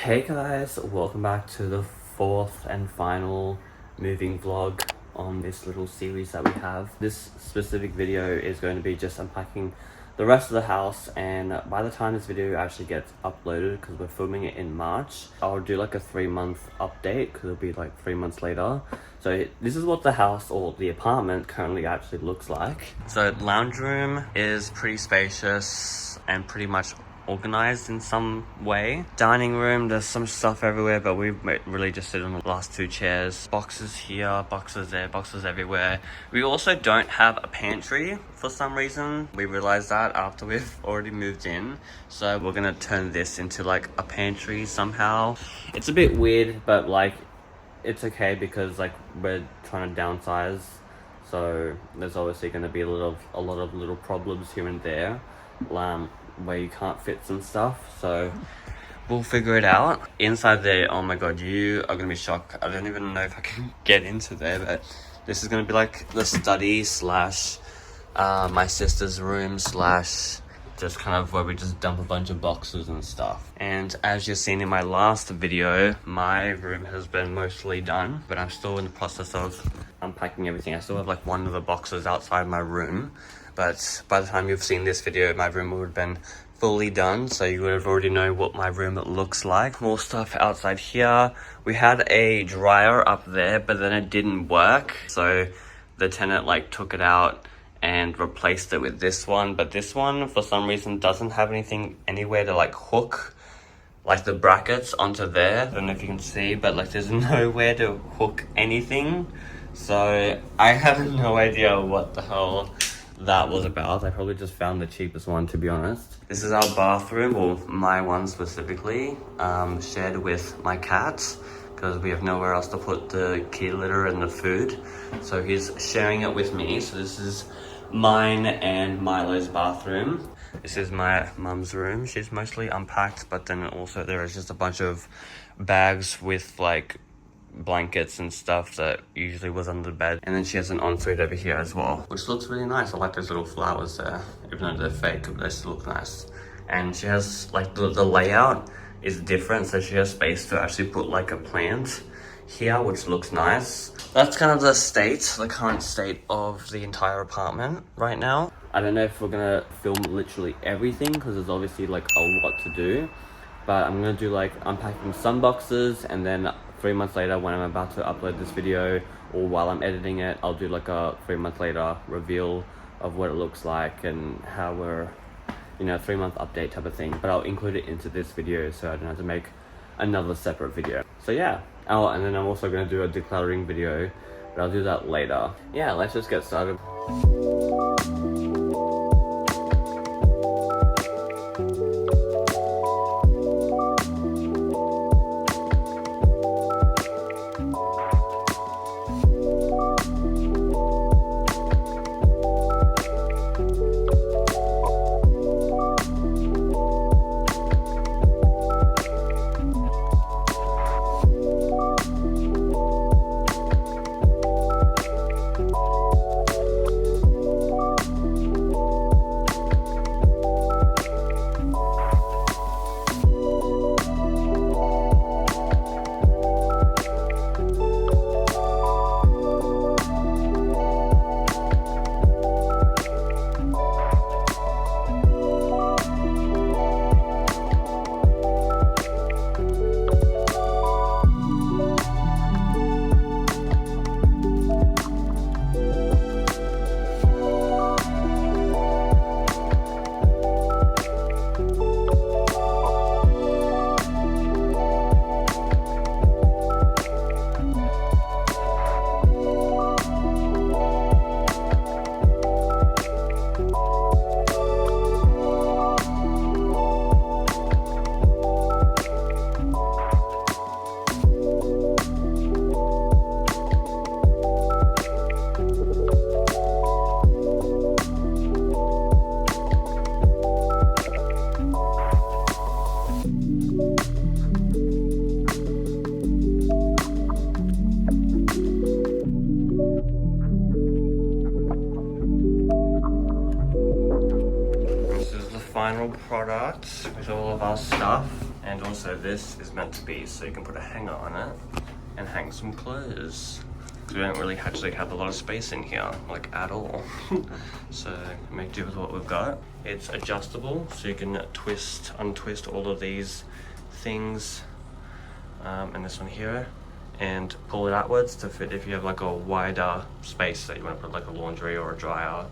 Hey guys, welcome back to the fourth and final moving vlog on this little series that we have. This specific video is going to be just unpacking the rest of the house, and by the time this video actually gets uploaded, because we're filming it in March, I'll do like a 3-month update because it'll be like 3 months later. So this is what the house or the apartment currently actually looks like. So lounge room is pretty spacious and pretty much organized in some way. Dining room, there's some stuff everywhere, but we really just sit on the last two chairs. Boxes here, boxes there, boxes everywhere. We also don't have a pantry for some reason. We realized that after we've already moved in, so we're gonna turn this into like a pantry somehow. It's a bit weird, but like it's okay because like we're trying to downsize, so there's obviously going to be a lot of little problems here and there, where you can't fit some stuff, so we'll figure it out. Inside there, oh my god, you are gonna be shocked. I don't even know if I can get into there, but this is gonna be like the study slash my sister's room slash just kind of where we just dump a bunch of boxes and stuff. And as you've seen in my last video, my room has been mostly done, but I'm still in the process of unpacking everything. I still have like one of the boxes outside my room, but by the time you've seen this video, my room would have been fully done, so you would have already known what my room looks like. More stuff outside here. We had a dryer up there, but then it didn't work, so the tenant like took it out and replaced it with this one, but this one for some reason doesn't have anything anywhere to like hook like the brackets onto there. I don't know if you can see, but like there's nowhere to hook anything, so I have no idea what the hell that was about. I probably just found the cheapest one, to be honest. This is our bathroom, or my one specifically, shared with my cat because we have nowhere else to put the kitty litter and the food, so he's sharing it with me. So this is mine and Milo's bathroom. This is my mum's room. She's mostly unpacked, but then also there is just a bunch of bags with like blankets and stuff that usually was under the bed. And then she has an ensuite over here as well, which looks really nice. I like those little flowers there, even though they're fake, but they still look nice. And she has like the layout is different, so she has space to actually put like a plant here, which looks nice. That's kind of the current state of the entire apartment right now. I don't know if we're gonna film literally everything because there's obviously like a lot to do, but I'm gonna do like unpacking some boxes, and then 3 months later when I'm about to upload this video, or while I'm editing it, I'll do like a 3 month later reveal of what it looks like and how we're, 3-month update type of thing. But I'll include it into this video so I don't have to make another separate video. So yeah. Oh, and then I'm also going to do a decluttering video, but I'll do that later. Yeah, let's just get started. Final product with all of our stuff. And also this is meant to be so you can put a hanger on it and hang some clothes. Because we don't really actually have a lot of space in here, like at all. So make do with what we've got. It's adjustable, so you can twist, untwist all of these things, and this one here, and pull it outwards to fit if you have like a wider space that you want to put like a laundry or a dryer.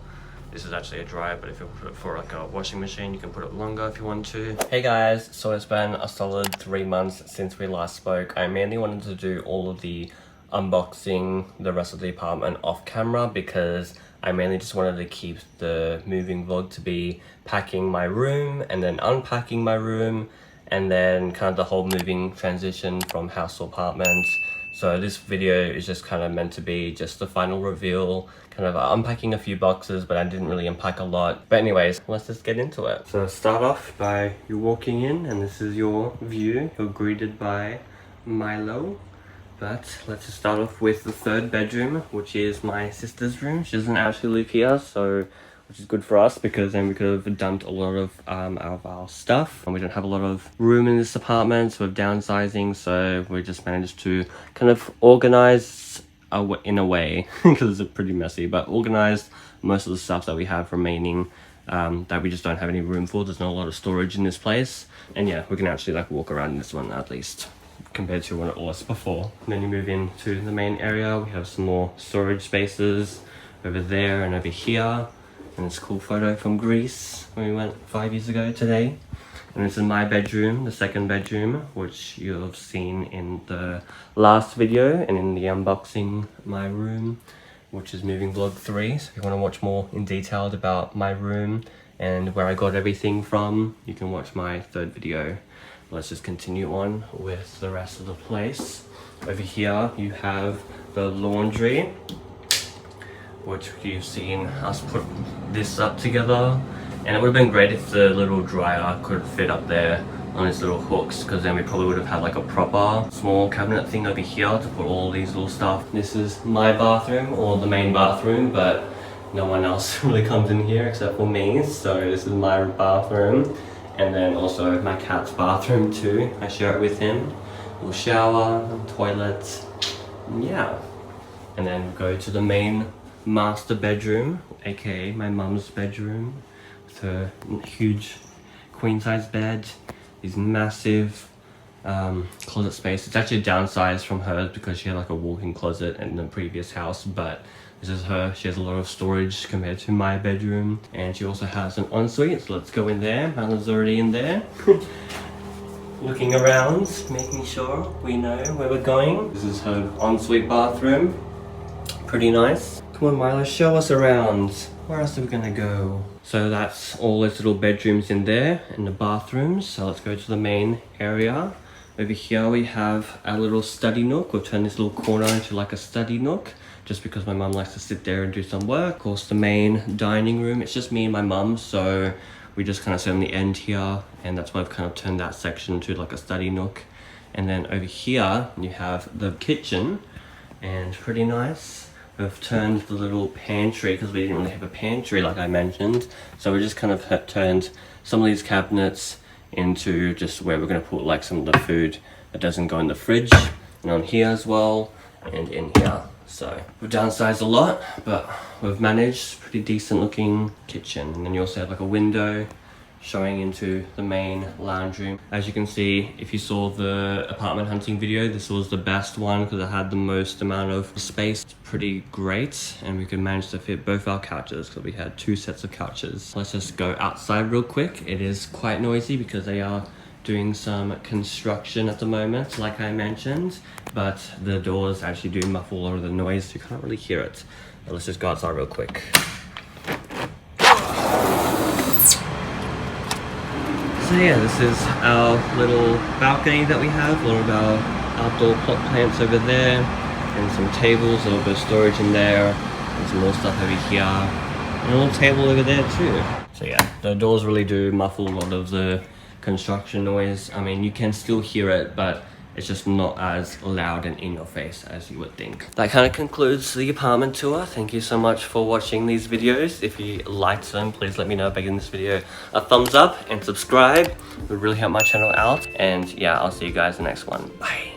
This is actually a dryer, but if you put it for like a washing machine, you can put it longer if you want to. Hey guys, so it's been a solid 3 months since we last spoke. I mainly wanted to do all of the unboxing, the rest of the apartment off camera, because I mainly just wanted to keep the moving vlog to be packing my room and then unpacking my room, and then kind of the whole moving transition from house to apartment. So this video is just kind of meant to be just the final reveal, kind of unpacking a few boxes, but I didn't really unpack a lot. But anyways, let's just get into it. So start off by you walking in, and this is your view. You're greeted by Milo. But let's just start off with the third bedroom, which is my sister's room. She doesn't actually live here, so which is good for us, because then we could have dumped a lot of our stuff, and we don't have a lot of room in this apartment, so we're downsizing. So we just managed to kind of organize in a way, because it's pretty messy, but organized most of the stuff that we have remaining, that we just don't have any room for. There's not a lot of storage in this place, and yeah, we can actually like walk around in this one at least, compared to what it was before. And then you move into the main area. We have some more storage spaces over there and over here. And this cool photo from Greece when we went 5 years ago today. And this is my bedroom, the second bedroom, which you'll have seen in the last video and in the unboxing my room, which is moving vlog 3. So if you want to watch more in detail about my room and where I got everything from, you can watch my third video. Let's just continue on with the rest of the place. Over here you have the laundry, which you've seen us put this up together, and it would have been great if the little dryer could fit up there on its little hooks, because then we probably would have had like a proper small cabinet thing over here to put all these little stuff. This is my bathroom, or the main bathroom, but no one else really comes in here except for me, so this is my bathroom. And then also my cat's bathroom too. I share it with him. Little shower, toilet, yeah. And then go to the main master bedroom, aka my mum's bedroom, with her huge queen size bed, these massive closet space. It's actually downsized from hers because she had like a walk-in closet in the previous house, but this is her. She has a lot of storage compared to my bedroom, and she also has an ensuite, so let's go in there. Mana's already in there. Looking around, making sure we know where we're going. This is her ensuite bathroom. Pretty nice. Come on Milo, show us around. Where else are we gonna go? So that's all those little bedrooms in there, in the bathrooms. So let's go to the main area. Over here we have our little study nook. We've turned this little corner into like a study nook, just because my mum likes to sit there and do some work. Of course, the main dining room, it's just me and my mum, so we just kind of sit on the end here, and that's why I've kind of turned that section to like a study nook. And then over here, you have the kitchen, and pretty nice. We've turned the little pantry, because we didn't really have a pantry like I mentioned, so we just kind of turned some of these cabinets into just where we're going to put like some of the food that doesn't go in the fridge, and on here as well, and in here. So we've downsized a lot, but we've managed. Pretty decent looking kitchen. And then you also have like a window showing into the main lounge room. As you can see, if you saw the apartment hunting video, this was the best one because it had the most amount of space. It's pretty great, and we could manage to fit both our couches because we had 2 sets of couches. Let's just go outside real quick. It is quite noisy because they are doing some construction at the moment, like I mentioned, but the doors actually do muffle a lot of the noise, so you can't really hear it. But let's just go outside real quick. So yeah, this is our little balcony that we have, a lot of our outdoor pot plants over there, and some tables, a little bit of storage in there, and some more stuff over here, and a little table over there too. So yeah, the doors really do muffle a lot of the construction noise. I mean, you can still hear it, but It's just not as loud and in your face as you would think. That kind of concludes the apartment tour. Thank you so much for watching these videos. If you liked them, please let me know by giving this video a thumbs up and subscribe. It would really help my channel out. And yeah, I'll see you guys in the next one. Bye.